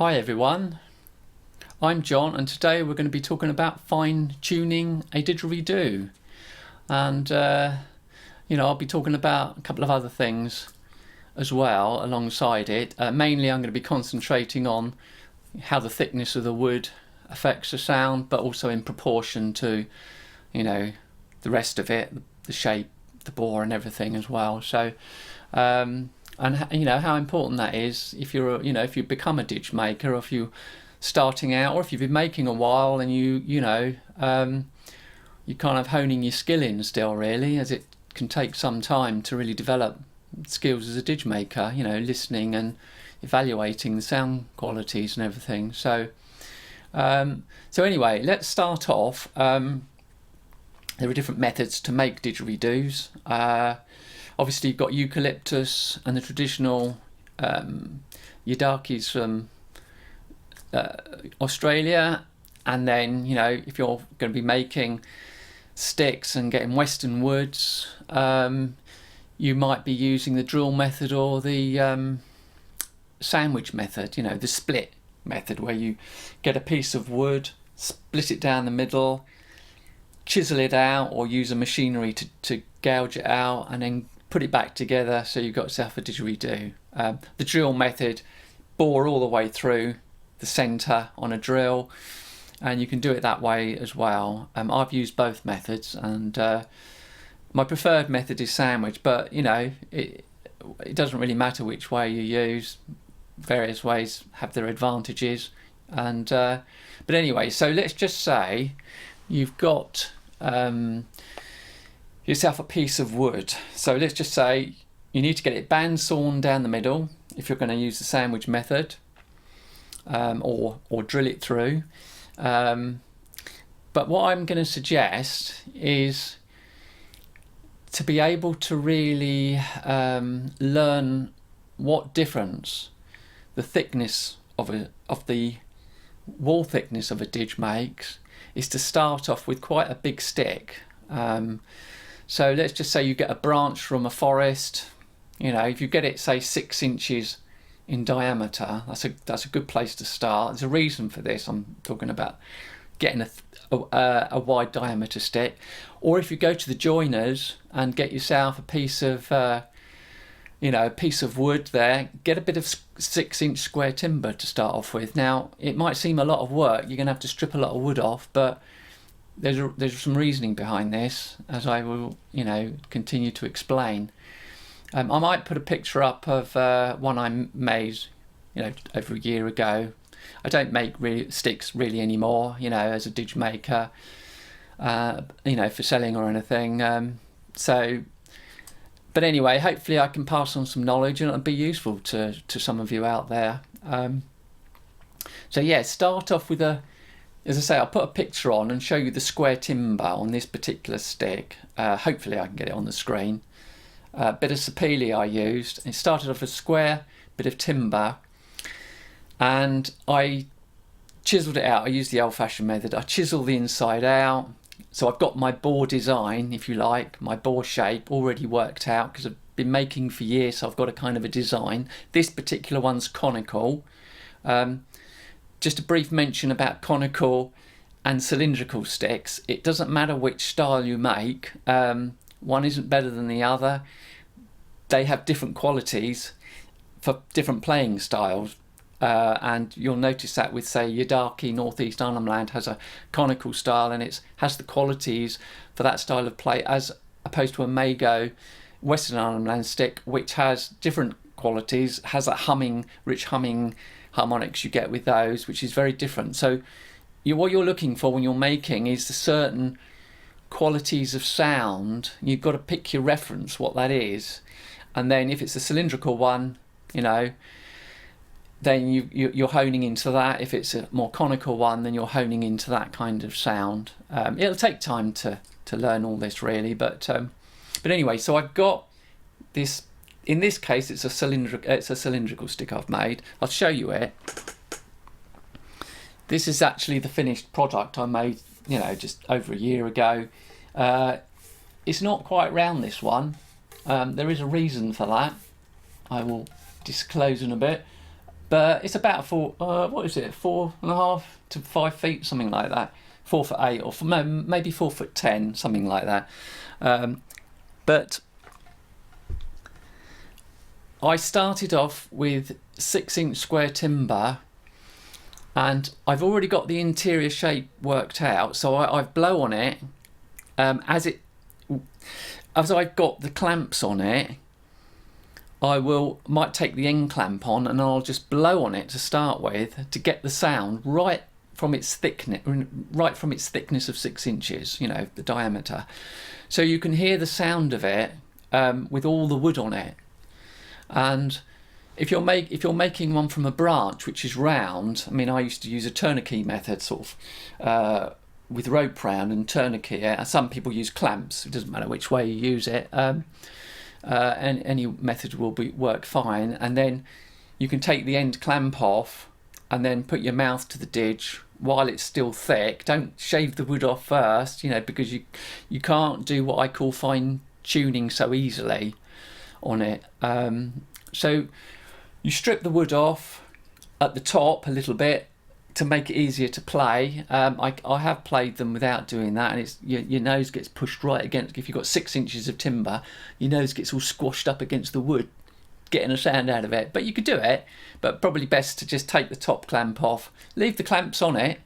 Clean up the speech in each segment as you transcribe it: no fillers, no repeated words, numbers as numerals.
Hi everyone, I'm John and today we're going to be talking about fine-tuning a didgeridoo, and I'll be talking about a couple of other things as well alongside it. Mainly I'm going to be concentrating on how the thickness of the wood affects the sound, but also in proportion to the rest of it, the shape, the bore and everything as well. So and how important that is if you're if you become a didge maker, or if you're starting out, or if you've been making a while and you're kind of honing your skill in still, really, as it can take some time to really develop skills as a didge maker, listening and evaluating the sound qualities and everything. So anyway, let's start off. There are different methods to make didgeridoos. Obviously you've got eucalyptus and the traditional yidakis from Australia, and then if you're going to be making sticks and getting western woods, you might be using the drill method or the sandwich method, the split method, where you get a piece of wood, split it down the middle, chisel it out, or use a machinery to gouge it out, and then put it back together so you've got yourself a didgeridoo. The drill method, bore all the way through the centre on a drill, and you can do it that way as well. I've used both methods, and my preferred method is sandwich, but it doesn't really matter which way you use. Various ways have their advantages, and but anyway, so let's just say you've got yourself a piece of wood. So let's just say you need to get it bandsawn down the middle if you're going to use the sandwich method, or drill it through. But what I'm going to suggest is to be able to really learn what difference the thickness of the wall thickness of a didge makes, is to start off with quite a big stick. So let's just say you get a branch from a forest. If you get it, say 6 inches in diameter, that's a good place to start. There's a reason for this. I'm talking about getting a wide diameter stick. Or if you go to the joiners and get yourself a piece of wood there, get a bit of 6-inch square timber to start off with. Now, it might seem a lot of work. You're going to have to strip a lot of wood off, but there's some reasoning behind this, as I will continue to explain. I might put a picture up of one I made over a year ago. I don't make sticks really anymore, as a didge maker, for selling or anything. But anyway, hopefully I can pass on some knowledge and it'll be useful to some of you out there. So yeah, start off with as I say, I'll put a picture on and show you the square timber on this particular stick. Hopefully I can get it on the screen. Bit of sapele I used. It started off a square bit of timber, and I chiseled it out. I used the old-fashioned method. I chiseled the inside out. So I've got my bore design, if you like, my bore shape already worked out, because I've been making for years, so I've got a kind of a design. This particular one's conical. Just a brief mention about conical and cylindrical sticks. It doesn't matter which style you make. One isn't better than the other. They have different qualities for different playing styles. And you'll notice that with, say, Yidaki Northeast Arnhem Land has a conical style, and it has the qualities for that style of play, as opposed to a Mago Western Arnhem Land stick, which has different qualities, has that rich humming harmonics you get with those, which is very different. So what you're looking for when you're making is the certain qualities of sound. You've got to pick your reference, what that is, and then if it's a cylindrical one, then you're honing into that. If it's a more conical one, then you're honing into that kind of sound. It'll take time to learn all this, really, but anyway, so I've got this. In this case, it's a cylindrical stick I've made. I'll show you it. This is actually the finished product I made, just over a year ago. It's not quite round, this one. There is a reason for that. I will disclose in a bit. but it's about what is it, 4.5 to 5 feet, something like that. 4'8" or maybe 4'10", something like that. But I started off with 6-inch square timber, and I've already got the interior shape worked out. So I've blow on it as I've got the clamps on it. I might take the end clamp on, and I'll just blow on it to start with to get the sound right from its thickness of 6 inches, you know, the diameter. So you can hear the sound of it with all the wood on it. And if you're making one from a branch which is round, I mean, I used to use a tourniquet method, sort of with rope round and tourniquet. Some people use clamps. It doesn't matter which way you use it. And any method will work fine. And then you can take the end clamp off and then put your mouth to the didge while it's still thick. Don't shave the wood off first, you know, because you can't do what I call fine tuning so easily on it. So you strip the wood off at the top a little bit to make it easier to play. I have played them without doing that, and it's your nose gets pushed right against. If you've got 6 inches of timber, your nose gets all squashed up against the wood, getting a sound out of it. But you could do it, but probably best to just take the top clamp off, leave the clamps on it,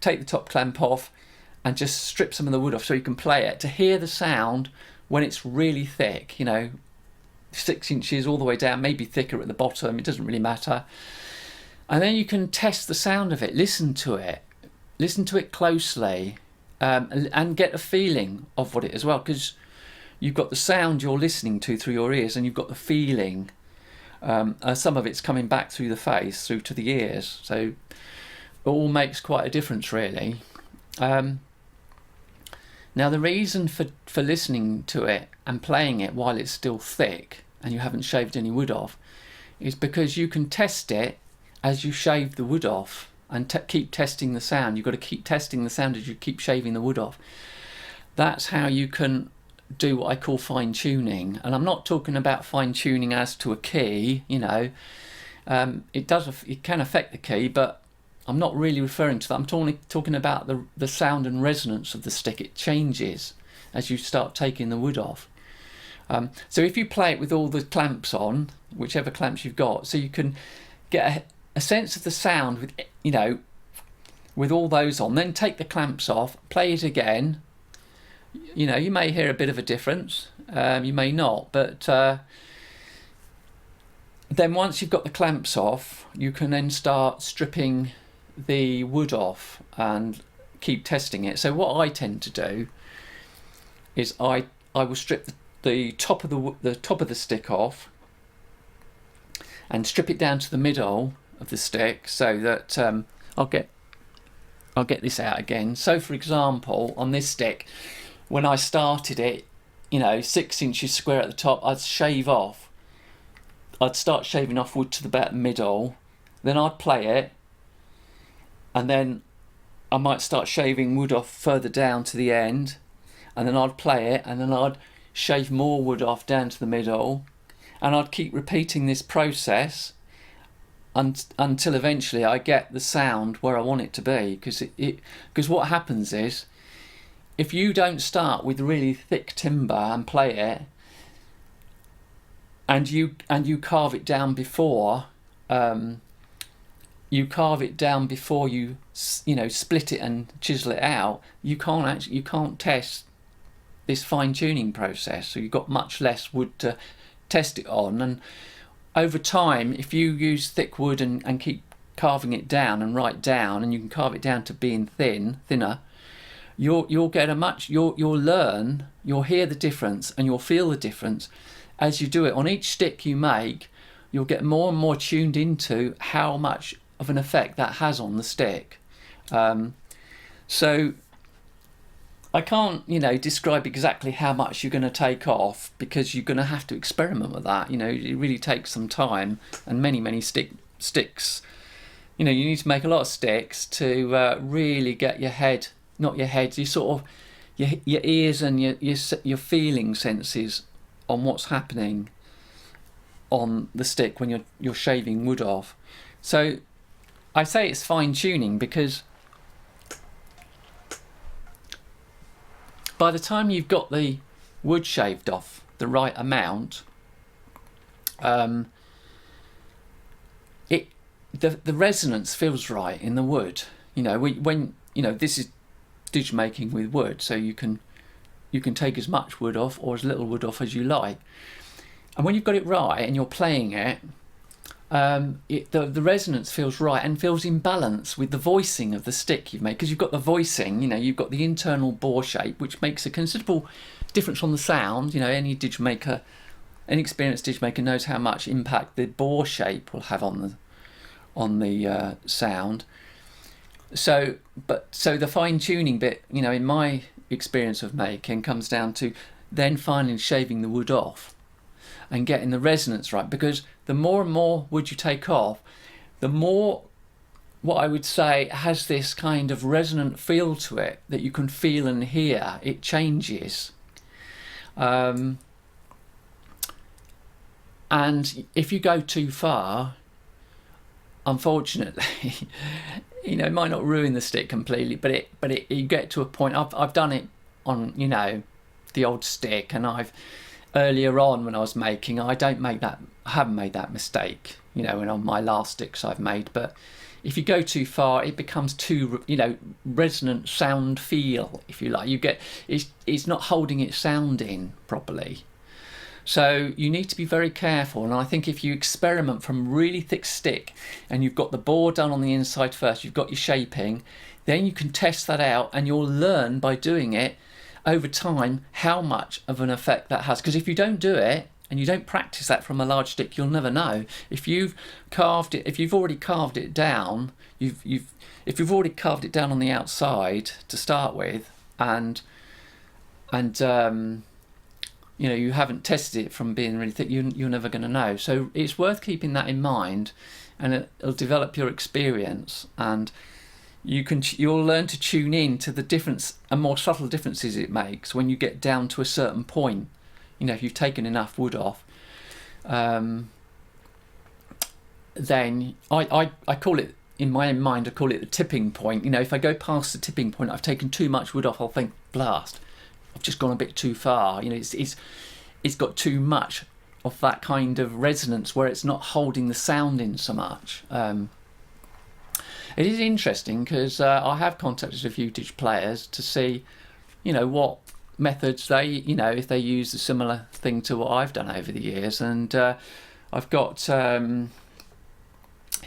take the top clamp off, and just strip some of the wood off so you can play it to hear the sound when it's really thick. You know, 6 inches all the way down, maybe thicker at the bottom. It doesn't really matter. And then you can test the sound of it, listen to it closely, and get a feeling of what it is as well, because you've got the sound you're listening to through your ears, and you've got the feeling. Some of it's coming back through the face, through to the ears, so it all makes quite a difference, really. Now, the reason for listening to it and playing it while it's still thick and you haven't shaved any wood off is because you can test it as you shave the wood off and keep testing the sound. You've got to keep testing the sound as you keep shaving the wood off. That's how you can do what I call fine tuning. And I'm not talking about fine tuning as to a key, you know. It can affect the key, but I'm not really referring to that. I'm talking about the sound and resonance of the stick. It changes as you start taking the wood off. So if you play it with all the clamps on, whichever clamps you've got, so you can get a sense of the sound with, you know, with all those on, then take the clamps off, play it again. You know, you may hear a bit of a difference, you may not, but then once you've got the clamps off, you can then start stripping the wood off and keep testing it. So what I tend to do is I will strip the top of the stick off and strip it down to the middle of the stick, so that I'll get this out again. So for example, on this stick, when I started it, you know, 6 inches square at the top, I'd start shaving off wood to about the middle, then I'd play it, and then I might start shaving wood off further down to the end, and then I'd play it, and then I'd shave more wood off down to the middle, and I'd keep repeating this process until eventually I get the sound where I want it to be. Because what happens is, if you don't start with really thick timber and play it, and you carve it down before you split it and chisel it out, you can't test this fine tuning process. So you've got much less wood to test it on, and over time, if you use thick wood and keep carving it down and right down, and you can carve it down to being thinner, you'll learn, you'll hear the difference, and you'll feel the difference as you do it. On each stick you make, you'll get more and more tuned into how much of an effect that has on the stick. So I can't, describe exactly how much you're going to take off, because you're going to have to experiment with that. It really takes some time and many sticks. You need to make a lot of sticks to really get your head, not your head, your ears and your feeling senses on what's happening on the stick when you're shaving wood off. So I say it's fine tuning because by the time you've got the wood shaved off the right amount, the resonance feels right in the wood. You know, when you know, this is didge making with wood, so you can take as much wood off or as little wood off as you like. And when you've got it right and you're playing it, the resonance feels right and feels in balance with the voicing of the stick you've made, because you've got the voicing, you know, you've got the internal bore shape, which makes a considerable difference on the sound. You know, any experienced didge maker knows how much impact the bore shape will have on the sound. So the fine tuning bit, you know, in my experience of making, comes down to then finally shaving the wood off and getting the resonance right, because the more and more wood you take off, the more, what I would say, has this kind of resonant feel to it that you can feel and hear. It changes. And if you go too far, unfortunately, you know, it might not ruin the stick completely, but you get to a point. I've done it on, you know, the old stick, and earlier on when I was making, I haven't made that mistake, you know, and on my last sticks I've made. But if you go too far, it becomes too, you know, resonant sound feel, if you like. It's not holding its sound in properly. So you need to be very careful, and I think if you experiment from really thick stick and you've got the bore done on the inside first, you've got your shaping, then you can test that out, and you'll learn by doing it over time how much of an effect that has. Because if you don't do it and you don't practice that from a large stick, you'll never know. If you've already carved it down, if you've already carved it down on the outside to start with, and you know, you haven't tested it from being really thick, you're never going to know. So it's worth keeping that in mind, and it'll develop your experience, and you'll learn to tune in to the difference and more subtle differences it makes when you get down to a certain point. You know, if you've taken enough wood off, then I call it, in my mind, I call it the tipping point. You know, if I go past the tipping point, I've taken too much wood off, I'll think, blast, I've just gone a bit too far. You know, it's got too much of that kind of resonance where it's not holding the sound in so much. It is interesting because I have contacted a few didge players to see, you know, what methods they, you know, if they use a similar thing to what I've done over the years. And I've got, what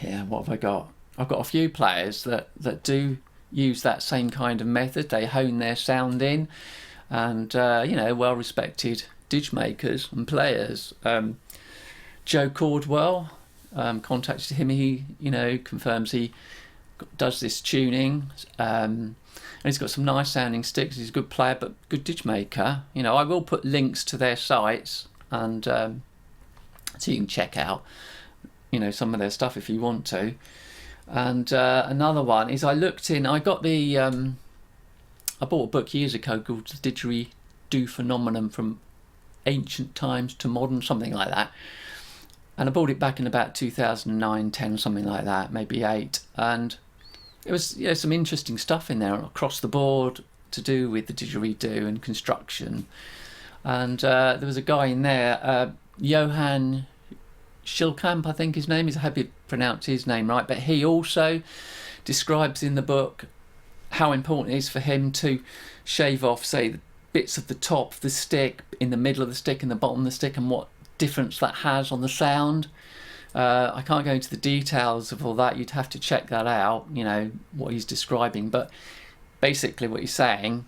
have I got? I've got a few players that do use that same kind of method. They hone their sound in, and you know, well-respected didge makers and players. Joe Cordwell, contacted him. He, you know, confirms he does this tuning, and he's got some nice sounding sticks. He's a good player, but good didge maker. You know, I will put links to their sites, and so you can check out, you know, some of their stuff if you want to. And another one is, I bought a book years ago called The Didgeridoo Phenomenon from Ancient Times to Modern, something like that. And I bought it back in about 2009, 10, something like that, maybe 8. And it was, you know, some interesting stuff in there across the board to do with the didgeridoo and construction. And there was a guy in there, Johan Schilkamp, I think his name is. I hope you pronounce his name right. But he also describes in the book how important it is for him to shave off, say, the bits of the top of the stick, in the middle of the stick, and the bottom of the stick, and what difference that has on the sound. I can't go into the details of all that. You'd have to check that out, you know, what he's describing. But basically what he's saying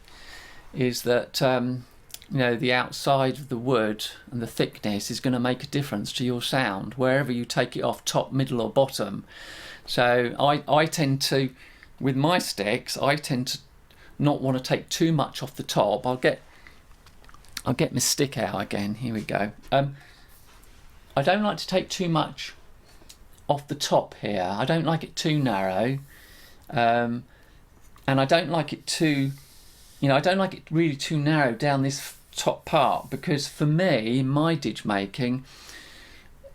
is that you know, the outside of the wood and the thickness is going to make a difference to your sound wherever you take it off, top, middle or bottom. So I tend to, with my sticks, I tend to not want to take too much off the top. I'll get my stick out again. Here we go. I don't like to take too much off the top here. I don't like it too narrow, and I don't like it too, you know, I don't like it really too narrow down this top part, because for me, in my didge making,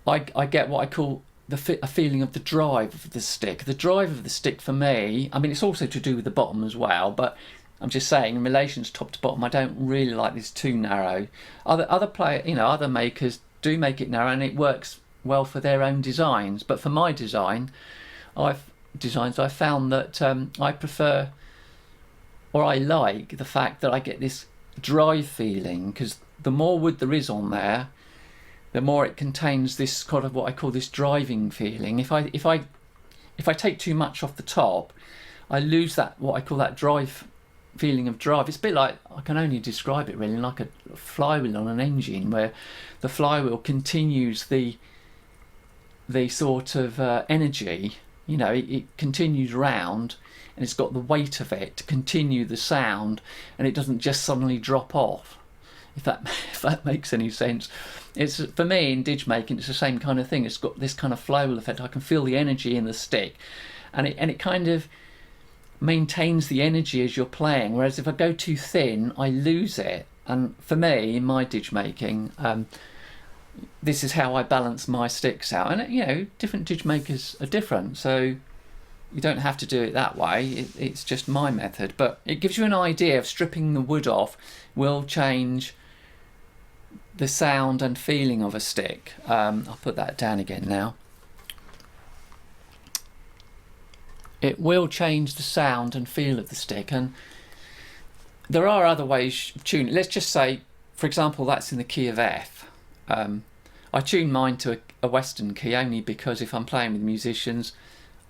I get what I call a feeling of the drive of the stick. The drive of the stick for me, I mean, it's also to do with the bottom as well, but I'm just saying in relation to top to bottom, I don't really like this too narrow. Other makers do make it narrow, and it works well for their own designs. But for my design, I've found that I prefer, or I like the fact that I get this drive feeling, because the more wood there is on there, the more it contains this kind of what I call this driving feeling. If I take too much off the top, I lose that, what I call that feeling of drive. It's a bit like, I can only describe it really like a flywheel on an engine, where the flywheel continues the sort of energy. It continues round, and it's got the weight of it to continue the sound, and it doesn't just suddenly drop off. If that makes any sense. It's, for me in didge making, it's the same kind of thing. It's got this kind of flywheel effect. I can feel the energy in the stick, and it kind of maintains the energy as you're playing. Whereas if I go too thin, I lose it. And for me, in my didge making, this is how I balance my sticks out. And different didge makers are different, so you don't have to do it that way. It's just my method, but it gives you an idea of stripping the wood off will change the sound and feeling of a stick. I'll put that down again now. It will change the sound and feel of the stick, and there are other ways of tuning. Let's just say, for example, that's in the key of F. I tune mine to a Western key only because if I'm playing with musicians,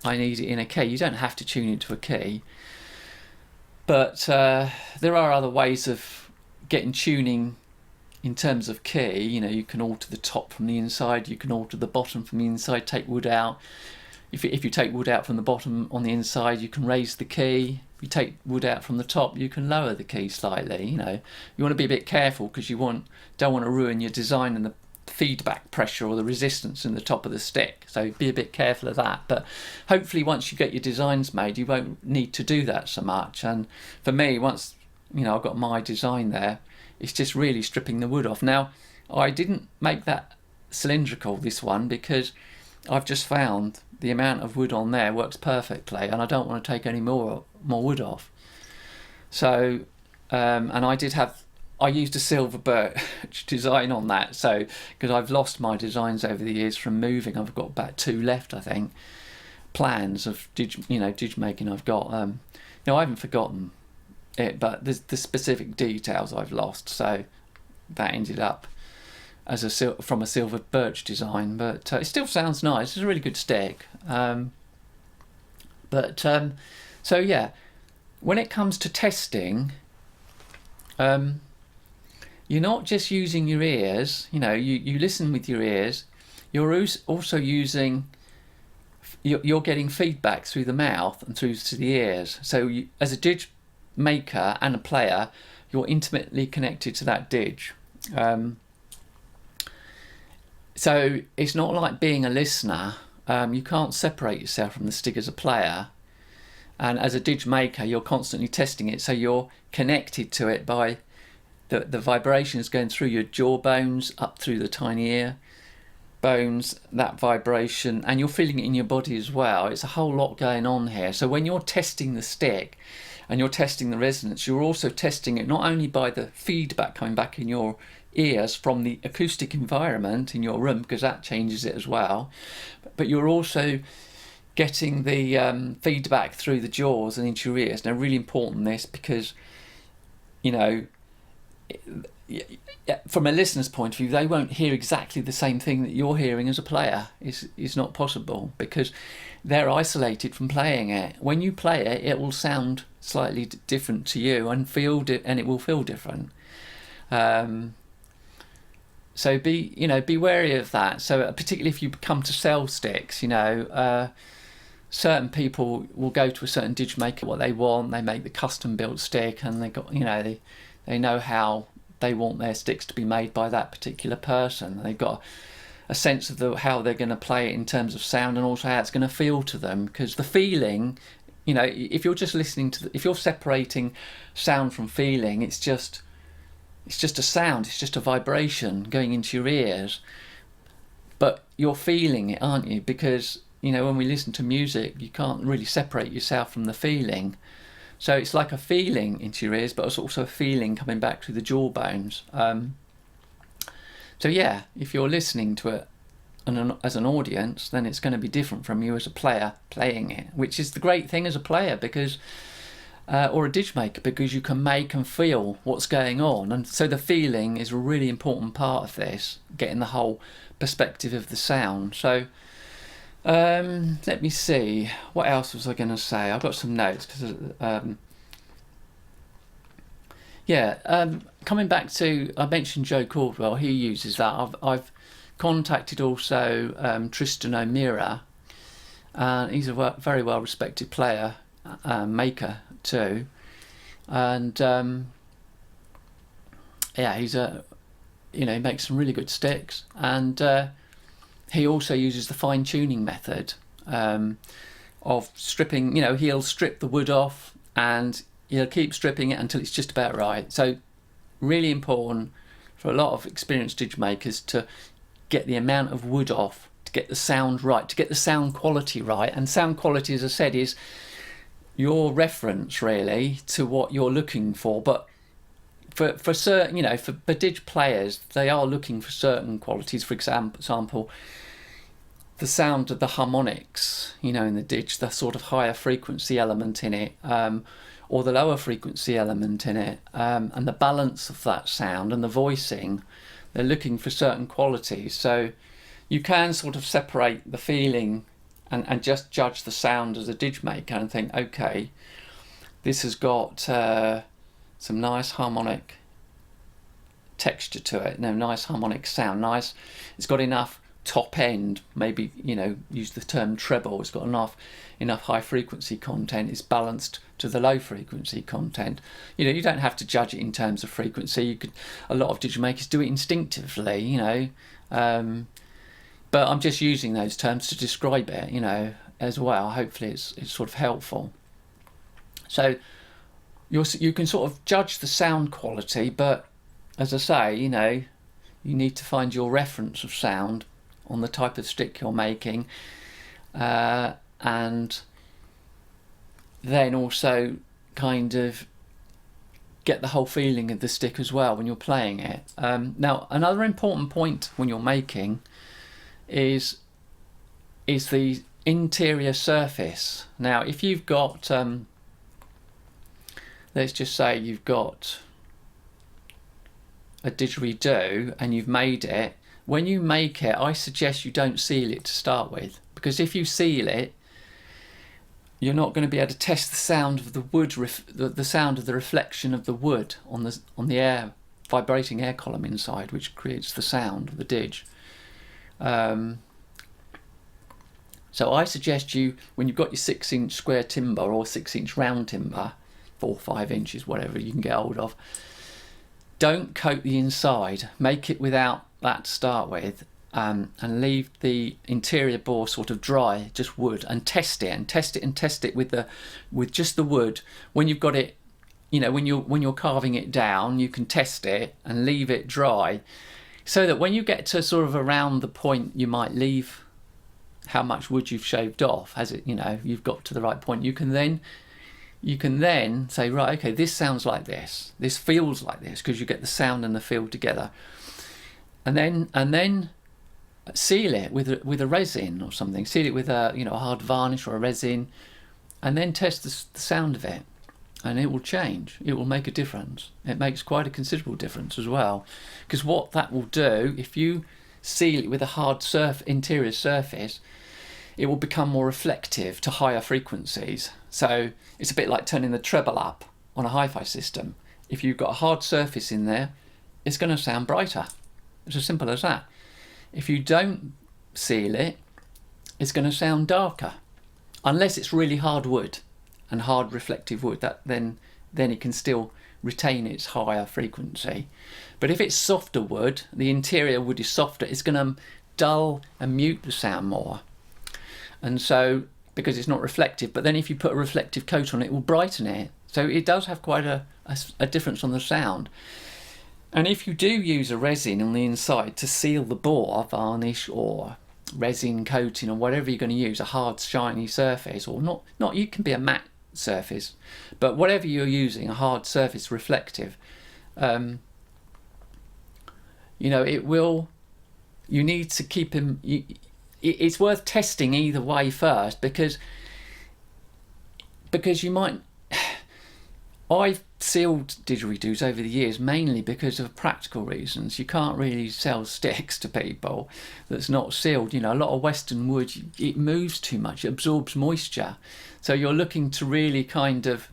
I need it in a key. You don't have to tune it to a key, but there are other ways of getting tuning in terms of key. You can alter the top from the inside, you can alter the bottom from the inside, take wood out. If you take wood out from the bottom on the inside, you can raise the key. If you take wood out from the top, you can lower the key slightly. You want to be a bit careful because you don't want to ruin your design and the feedback pressure or the resistance in the top of the stick. So be a bit careful of that. But hopefully once you get your designs made, you won't need to do that so much. And for me, once I've got my design there, it's just really stripping the wood off. Now, I didn't make that cylindrical, this one, because I've just found the amount of wood on there works perfectly, and I don't want to take any more wood off. So and I used a silver birch design on that, so because I've lost my designs over the years from moving. I've got about 2 left, I think, plans of didge making I've got. I haven't forgotten it, but the specific details I've lost, so that ended up as from a silver birch design, but it still sounds nice. It's a really good stick. So yeah, when it comes to testing, you're not just using your ears. You listen with your ears. You're also using. You're getting feedback through the mouth and through to the ears. So as a didge maker and a player, you're intimately connected to that didge. So it's not like being a listener. You can't separate yourself from the stick as a player. And as a didge maker, you're constantly testing it. So you're connected to it by the vibrations going through your jaw bones, up through the tiny ear bones, that vibration, and you're feeling it in your body as well. It's a whole lot going on here. So when you're testing the stick and you're testing the resonance, you're also testing it not only by the feedback coming back in your ears from the acoustic environment in your room, because that changes it as well, but you're also getting the feedback through the jaws and into your ears. Now, really important this, because from a listener's point of view, they won't hear exactly the same thing that you're hearing as a player. It's not possible, because they're isolated from playing it. When you play it, it will sound slightly different to you and and it will feel different. So be wary of that. So particularly if you come to sell sticks, certain people will go to a certain didge maker, what they want. They make the custom built stick, and they know how they want their sticks to be made by that particular person. They've got a sense of how they're going to play it in terms of sound, and also how it's going to feel to them. Because the feeling, if you're just listening if you're separating sound from feeling, it's just a sound, it's just a vibration going into your ears. but you're feeling it, aren't you? Because, you know, when we listen to music, you can't really separate yourself from the feeling. So it's like a feeling into your ears, but it's also a feeling coming back through the jawbones. So yeah, if you're listening to it as an audience, then it's going to be different from you as a player playing it, which is the great thing as a player, because or a didge maker, because you can make and feel what's going on. And so the feeling is a really important part of this, getting the whole perspective of the sound. So let me see, what else was I going to say? I've got some notes, because coming back to, I mentioned Joe Caldwell, he uses that. I've contacted also Tristan O'Meara, and he's a very well respected player, maker too, and he's he makes some really good sticks, and he also uses the fine tuning method of stripping. He'll strip the wood off and he'll keep stripping it until it's just about right. So really important for a lot of experienced didge makers to get the amount of wood off, to get the sound right, to get the sound quality right. And sound quality, as I said, is your reference really to what you're looking for. But for certain, for didge players, they are looking for certain qualities. For example, the sound of the harmonics, in the didge, the sort of higher frequency element in it, or the lower frequency element in it, and the balance of that sound and the voicing. They're looking for certain qualities. So you can sort of separate the feeling and just judge the sound as a didge maker and think, okay, this has got some nice harmonic texture to it, nice harmonic sound, nice. It's got enough top end, maybe, use the term treble. It's got enough high frequency content. It's balanced to the low frequency content. You don't have to judge it in terms of frequency. A lot of didge makers do it instinctively, but I'm just using those terms to describe it, as well. Hopefully it's sort of helpful. So you can sort of judge the sound quality, but as I say, you need to find your reference of sound on the type of stick you're making, and then also kind of get the whole feeling of the stick as well when you're playing it. Now, another important point when you're making is the interior surface. Now, if you've got, let's just say you've got a didgeridoo and you've made it, when you make it, I suggest you don't seal it to start with, because if you seal it, you're not going to be able to test the sound of the wood, the sound of the reflection of the wood on the air, vibrating air column inside, which creates the sound of the didge. So I suggest you, when you've got your 6-inch square timber or 6-inch round timber, 4 or 5 inches, whatever you can get hold of, don't coat the inside. Make it without that to start with, and leave the interior bore sort of dry, just wood, and test it with just the wood. When you've got it, when you're carving it down, you can test it and leave it dry, so that when you get to sort of around the point you might leave how much wood you've shaved off, as it, you've got to the right point, you can then say, right, okay, this sounds like this feels like this, because you get the sound and the feel together, and then seal it with a resin or something. Seal it with a hard varnish or a resin, and then test the sound of it, and it will change. It will make a difference. It makes quite a considerable difference as well, because what that will do, if you seal it with a hard interior surface, it will become more reflective to higher frequencies. So it's a bit like turning the treble up on a hi-fi system. If you've got a hard surface in there, it's going to sound brighter. It's as simple as that. If you don't seal it, it's going to sound darker, unless it's really hard wood and hard reflective wood. Then it can still retain its higher frequency. But if it's softer wood, the interior wood is softer, it's going to dull and mute the sound more. And so, because it's not reflective, but then if you put a reflective coat on it, it will brighten it. So it does have quite a difference on the sound. And if you do use a resin on the inside to seal the bore, varnish or resin coating or whatever you're going to use, a hard shiny surface, or not you can be a matte surface, but whatever you're using, a hard surface, reflective, you know, you need to keep him, it's worth testing either way first, because you might, I've sealed didgeridoos over the years mainly because of practical reasons. You can't really sell sticks to people that's not sealed. You know, a lot of Western wood, it moves too much, it absorbs moisture. So you're looking to really kind of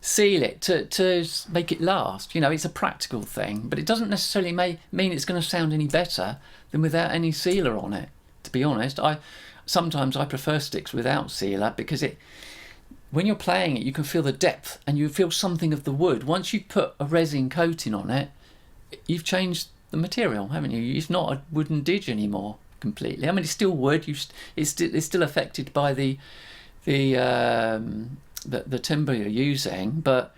seal it to make it last. You know, it's a practical thing, but it doesn't necessarily mean it's going to sound any better than without any sealer on it, to be honest. Sometimes I prefer sticks without sealer, because when you're playing it, you can feel the depth and you feel something of the wood. Once you put a resin coating on it, you've changed the material, haven't you? It's not a wooden didge anymore completely. I mean, it's still wood. It's still affected by the timber you're using, but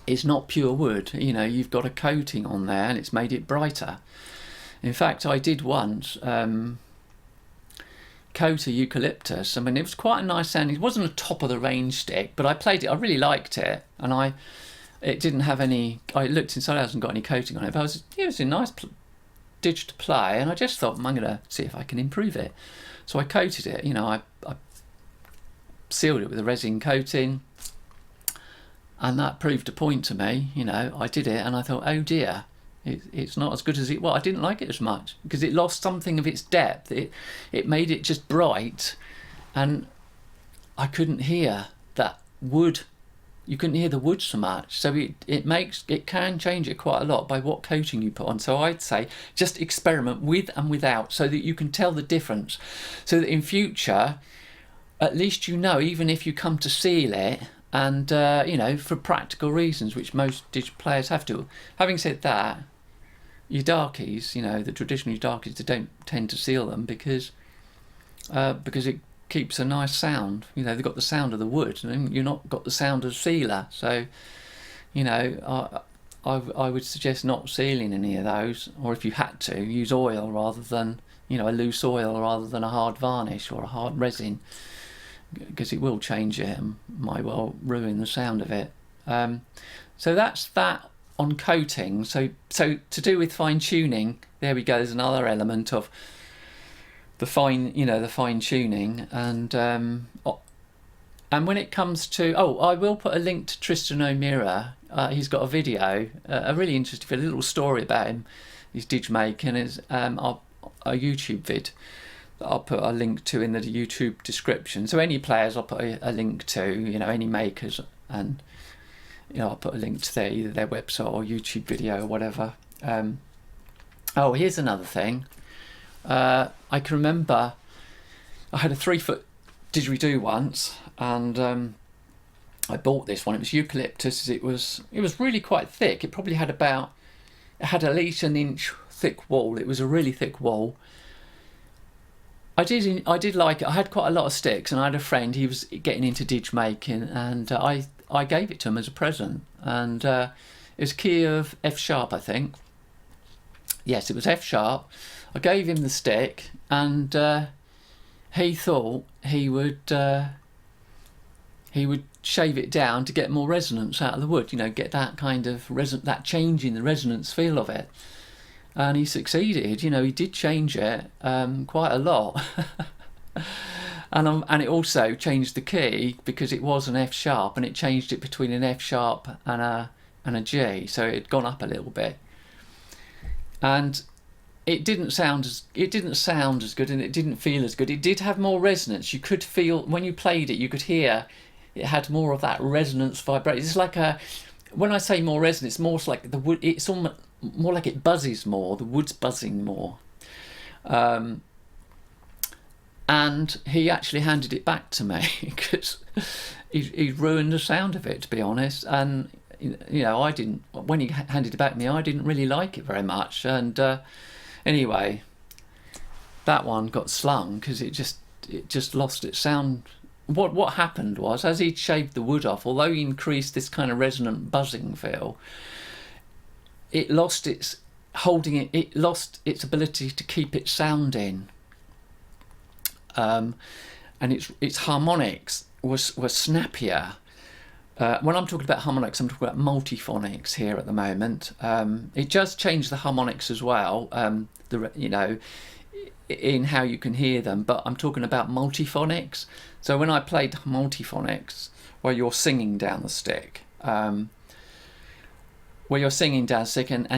it's not pure wood. You know, you've got a coating on there and it's made it brighter. In fact, I did once coat a eucalyptus. I mean, it was quite a nice sound. It wasn't a top of the range stick, but I played it. I really liked it, and it didn't have any. I looked inside, it hasn't got any coating on it, but it was a nice didge to play, and I just thought, I'm going to see if I can improve it. So I coated it. You know, I sealed it with a resin coating, and that proved a point to me. You know, I did it, and I thought, oh dear. It's not as good as it was. I didn't like it as much because it lost something of its depth. It made it just bright, and I couldn't hear that wood. You couldn't hear the wood so much. So it can change it quite a lot by what coating you put on. So I'd say just experiment with and without, so that you can tell the difference. So that in future, at least you know, even if you come to seal it, and you know, for practical reasons, which most didge players have to. Having said that, your darkies, you know, the traditional darkies, they don't tend to seal them because it keeps a nice sound. You know, they've got the sound of the wood, and you've not got the sound of sealer. So, you know, I would suggest not sealing any of those, or if you had to, use oil rather than, you know, a loose oil rather than a hard varnish or a hard resin, because it will change it and might well ruin the sound of it. So that's that on coating. So to do with fine tuning, there we go. There's another element of the fine tuning, and when it comes to, I will put a link to Tristan O'Meara. He's got a video, a really interesting, a little story about him, his didge making, is a YouTube vid. I'll put a link to in the YouTube description. So any players I'll put a link to, you know, any makers, and you know, I'll put a link to either their website or YouTube video or whatever. Here's another thing. I can remember I had a 3-foot didgeridoo once, and I bought this one. It was eucalyptus. It was really quite thick. It probably had at least an inch thick wall. It was a really thick wall. I did like it. I had quite a lot of sticks, and I had a friend, he was getting into didge making, and I gave it to him as a present, and it was a key of F sharp, I think. Yes, it was F sharp. I gave him the stick, and he thought he would shave it down to get more resonance out of the wood, you know, get that kind of that change in the resonance feel of it. And he succeeded. You know, he did change it quite a lot. And it also changed the key, because it was an F sharp, and it changed it between an F sharp and a G, so it had gone up a little bit. And it didn't sound as good, and it didn't feel as good. It did have more resonance. You could feel when you played it, you could hear it had more of that resonance vibration. It's like when I say more resonance, it's more like the wood. It's almost more like it buzzes more. The wood's buzzing more. And he actually handed it back to me because he ruined the sound of it, to be honest. And you know, when he handed it back to me, I didn't really like it very much. And anyway, that one got slung because it just lost its sound what happened was, as he'd shaved the wood off, although he increased this kind of resonant buzzing feel, it lost its it lost its ability to keep its sound in, and its harmonics were snappier. When I'm talking about harmonics, I'm talking about multiphonics here at the moment. It does change the harmonics as well, in how you can hear them, but I'm talking about multiphonics. So when I played multiphonics, where you're singing down the stick, and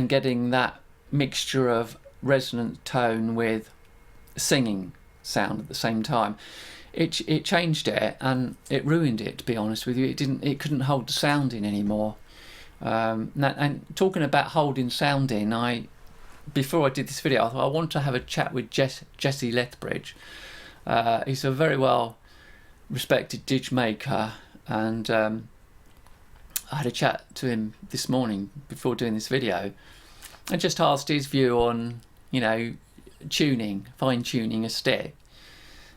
getting that mixture of resonant tone with singing sound at the same time, it changed it, and it ruined it, to be honest with you. It couldn't hold the sound in anymore. And talking about holding sound in, before I did this video, I thought I want to have a chat with Jesse Lethbridge. He's a very well respected didge maker, and I had a chat to him this morning before doing this video, and just asked his view on, fine tuning a stick.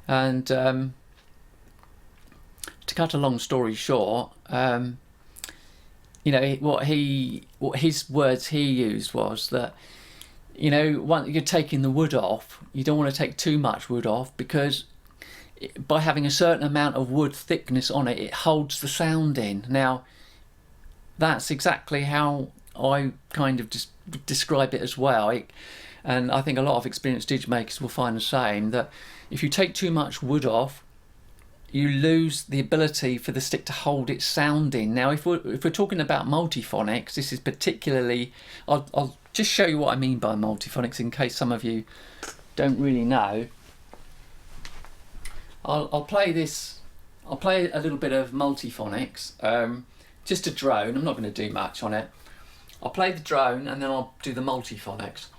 And to cut a long story short, what his words he used was that, once you're taking the wood off, you don't want to take too much wood off, because by having a certain amount of wood thickness on it, it holds the sound in. Now, that's exactly how I kind of just describe it as well. And I think a lot of experienced didge makers will find the same, that if you take too much wood off, you lose the ability for the stick to hold its sound in. Now, if we're talking about multiphonics, this is particularly, I'll just show you what I mean by multiphonics in case some of you don't really know. I'll play this. I'll play a little bit of multiphonics, just a drone. I'm not going to do much on it. I'll play the drone and then I'll do the multiphonics.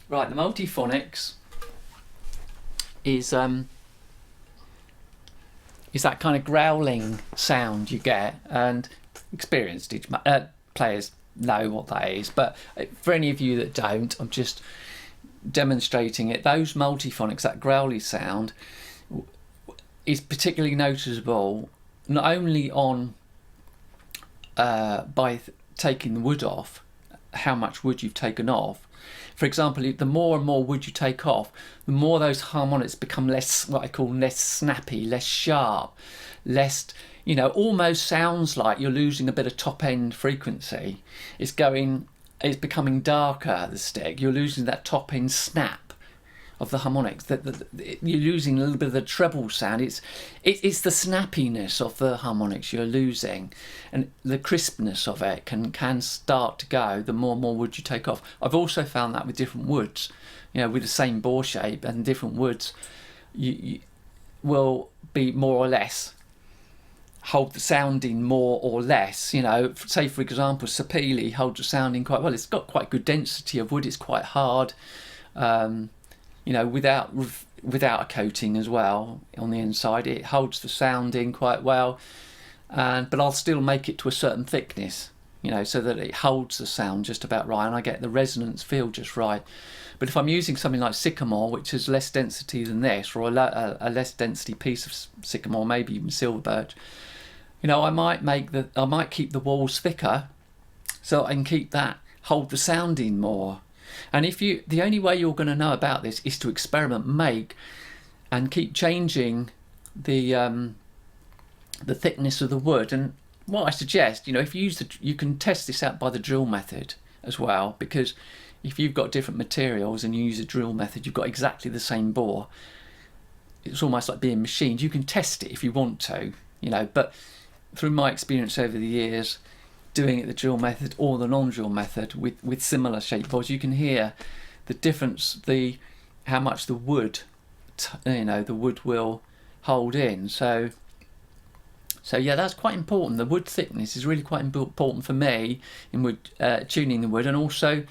Right, the multiphonics is that kind of growling sound you get, and experienced players know what that is, but for any of you that don't, I'm just demonstrating it. Those multiphonics, that growly sound, is particularly noticeable not only on by taking the wood off, how much wood you've taken off. For example, the more and more wood you take off, the more those harmonics become less, what I call less snappy, less sharp, less, almost sounds like you're losing a bit of top end frequency. It's becoming darker, the stick. You're losing that top end snap of the harmonics. You're losing a little bit of the treble sound. It's the snappiness of the harmonics you're losing, and the crispness of it can start to go the more and more wood you take off. I've also found that with different woods, with the same bore shape, and different woods you will be more or less hold the sound in more or less. Say for example, Sapele holds the sound in quite well. It's got quite good density of wood. It's quite hard. Without a coating as well on the inside, it holds the sound in quite well. But I'll still make it to a certain thickness, so that it holds the sound just about right, and I get the resonance feel just right. But if I'm using something like sycamore, which has less density than this, or a less density piece of sycamore, maybe even silver birch, I might keep the walls thicker, so I can hold the sound in more. And the only way you're going to know about this is to experiment, make, and keep changing the thickness of the wood. And what I suggest, if you you can test this out by the drill method as well, because if you've got different materials and you use a drill method, you've got exactly the same bore. It's almost like being machined. You can test it if you want to, but through my experience over the years, doing it the drill method or the non-drill method with similar shape bores, you can hear the difference, how much the wood will hold in. So yeah, that's quite important. The wood thickness is really quite important for me in wood tuning the wood. And also,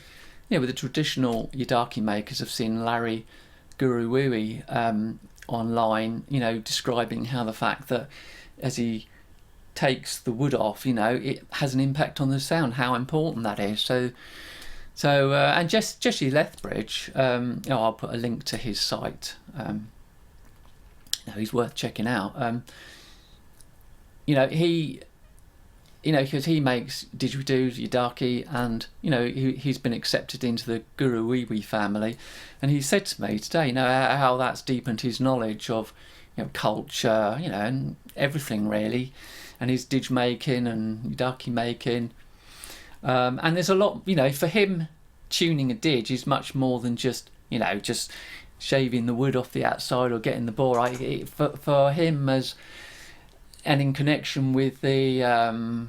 with the traditional Yidaki makers, I've seen Larry Guruwui online, describing how the fact that as he takes the wood off, it has an impact on the sound, how important that is. So and Jesse Lethbridge, I'll put a link to his site. He's worth checking out. Because he makes didgeridoos, yidaki, and he's been accepted into the Guru Iwi family, and he said to me today, how that's deepened his knowledge of culture, and everything really, and his didge making and yidaki making, and there's a lot, for him, tuning a didge is much more than just shaving the wood off the outside or getting the bore right. For him, and in connection with the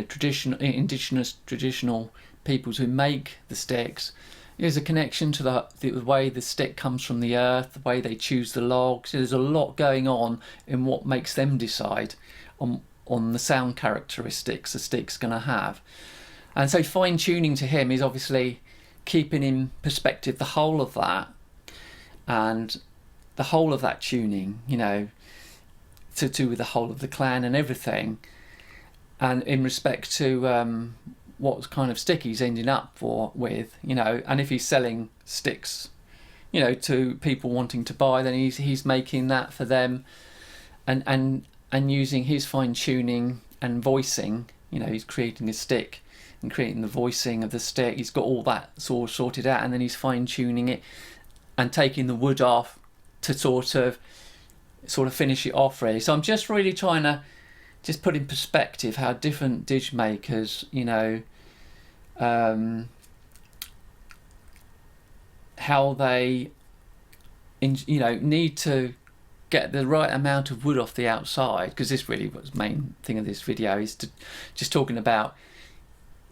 traditional peoples who make the sticks, there's a connection to the way the stick comes from the earth, the way they choose the logs. There's a lot going on in what makes them decide on the sound characteristics the stick's going to have. And so fine tuning to him is obviously keeping in perspective the whole of that, and the whole of that tuning, to do with the whole of the clan and everything, and in respect to what kind of stick he's ending up with, and if he's selling sticks, to people wanting to buy, then he's making that for them, and using his fine tuning and voicing, he's creating a stick and creating the voicing of the stick. He's got all that sort of sorted out, and then he's fine tuning it and taking the wood off to sort of finish it off really. So I'm just really trying to just put in perspective how different didge makers, how they need to get the right amount of wood off the outside, because this really was the main thing of this video, is to just talking about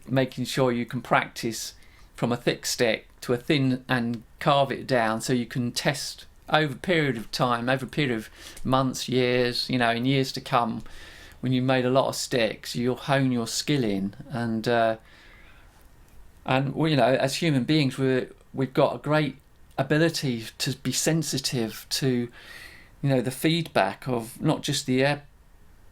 making sure you can practice from a thick stick to a thin and carve it down, so you can test over a period of time, over a period of months, years, in years to come, when you've made a lot of sticks, you'll hone your skill in, and as human beings, we've got a great ability to be sensitive to the feedback of not just the air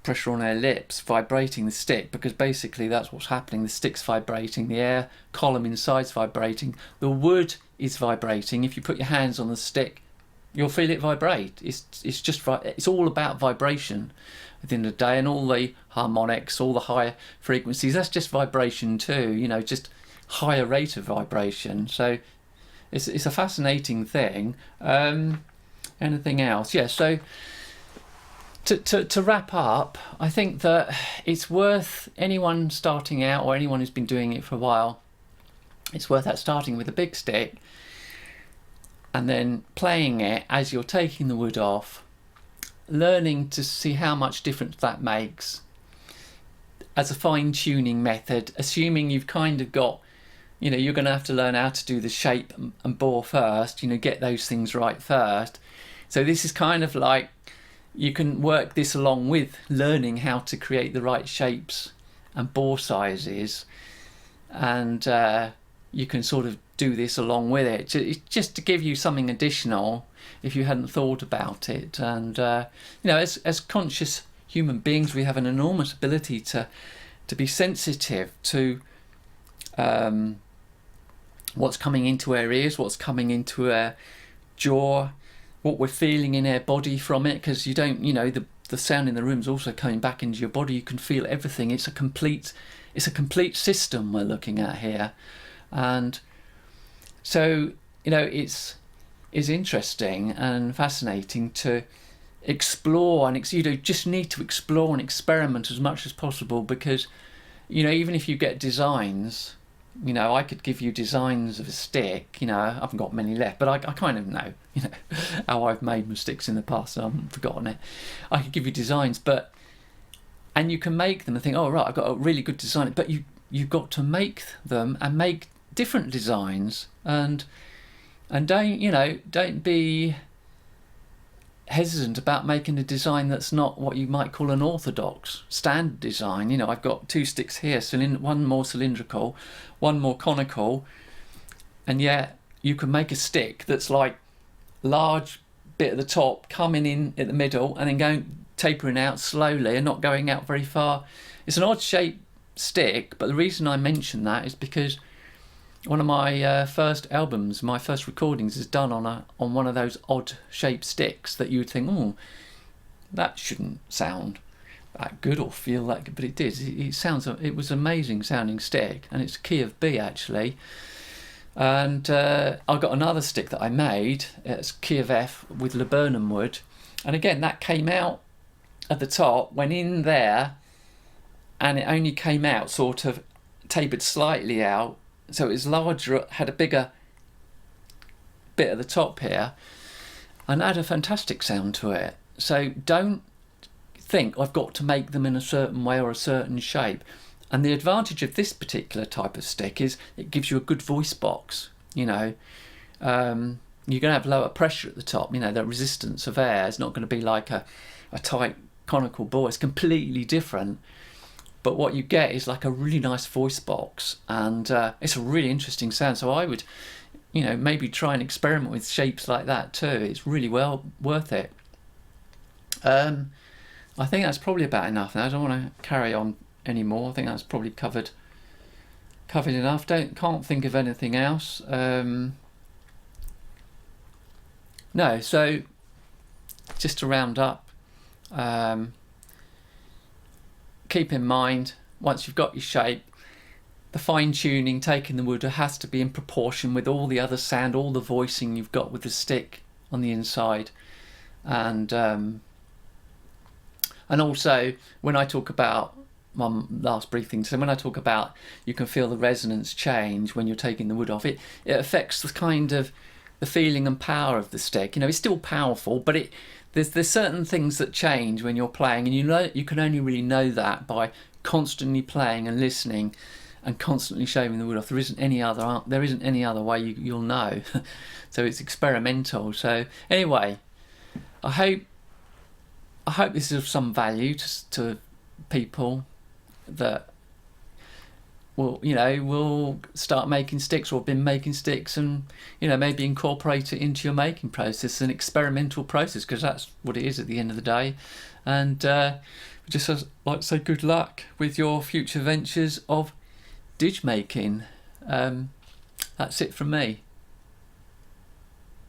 pressure on our lips vibrating the stick, because basically that's what's happening. The stick's vibrating, the air column inside's vibrating, the wood is vibrating. If you put your hands on the stick, you'll feel it vibrate. It's all about vibration at the end of the day, and all the harmonics, all the higher frequencies, that's just vibration too, just higher rate of vibration. So it's a fascinating thing. Anything else? Yeah, so to wrap up, I think that it's worth anyone starting out, or anyone who's been doing it for a while, it's worth that starting with a big stick and then playing it as you're taking the wood off, learning to see how much difference that makes as a fine-tuning method, assuming you've kind of got, you're going to have to learn how to do the shape and bore first, get those things right first. So this is kind of like, you can work this along with learning how to create the right shapes and bore sizes, and you can sort of do this along with it, just to give you something additional if you hadn't thought about it. And as conscious human beings, we have an enormous ability to be sensitive to what's coming into our ears, what's coming into our jaw, what we're feeling in our body from it, because you don't, the sound in the room is also coming back into your body. You can feel everything. It's a complete system we're looking at here. And so, it's interesting and fascinating to explore, and just need to explore and experiment as much as possible, because, even if you get designs, I could give you designs of a stick, I haven't got many left, but I kind of know, how I've made mistakes in the past, so I haven't forgotten it. I could give you designs, and you can make them and think, oh right, I've got a really good design, but you've got to make them and make different designs, and don't be hesitant about making a design that's not what you might call an orthodox standard design. I've got two sticks here, one more cylindrical, one more conical, and yet you can make a stick that's like large bit at the top coming in at the middle and then going tapering out slowly and not going out very far. It's an odd shaped stick, but the reason I mention that is because one of my first albums, my first recordings, is done on one of those odd shaped sticks that you would think, oh, that shouldn't sound that good or feel that good, but it did. It was an amazing sounding stick, and it's key of B actually. And I got another stick that I made. It's key of F with laburnum wood, and again that came out at the top, went in there, and it only came out sort of tapered slightly out, so it was larger, had a bigger bit at the top here, and had a fantastic sound to it. So don't think I've got to make them in a certain way or a certain shape. And the advantage of this particular type of stick is it gives you a good voice box. You know, you're going to have lower pressure at the top. You know, the resistance of air is not going to be like a tight conical bore. It's completely different. But what you get is like a really nice voice box, and it's a really interesting sound. So I would, you know, maybe try and experiment with shapes like that too. It's really well worth it. I think that's probably about enough now. I don't want to carry on anymore. I think that's probably covered enough. Can't think of anything else. No, so just to round up, keep in mind, once you've got your shape, the fine tuning, taking the wood, has to be in proportion with all the other sound, all the voicing you've got with the stick on the inside. And also, when I talk about my last brief thing, so when I talk about you can feel the resonance change when you're taking the wood off, it affects the kind of the feeling and power of the stick. You know, it's still powerful, but there's certain things that change when you're playing, and you can only really know that by constantly playing and listening and constantly shaving the wood off. There isn't any other way you'll know. So it's experimental. So anyway, I hope this is of some value to people that will start making sticks or have been making sticks, and maybe incorporate it into your making process, an experimental process, because that's what it is at the end of the day. And just like to say good luck with your future ventures of didge making. That's it from me.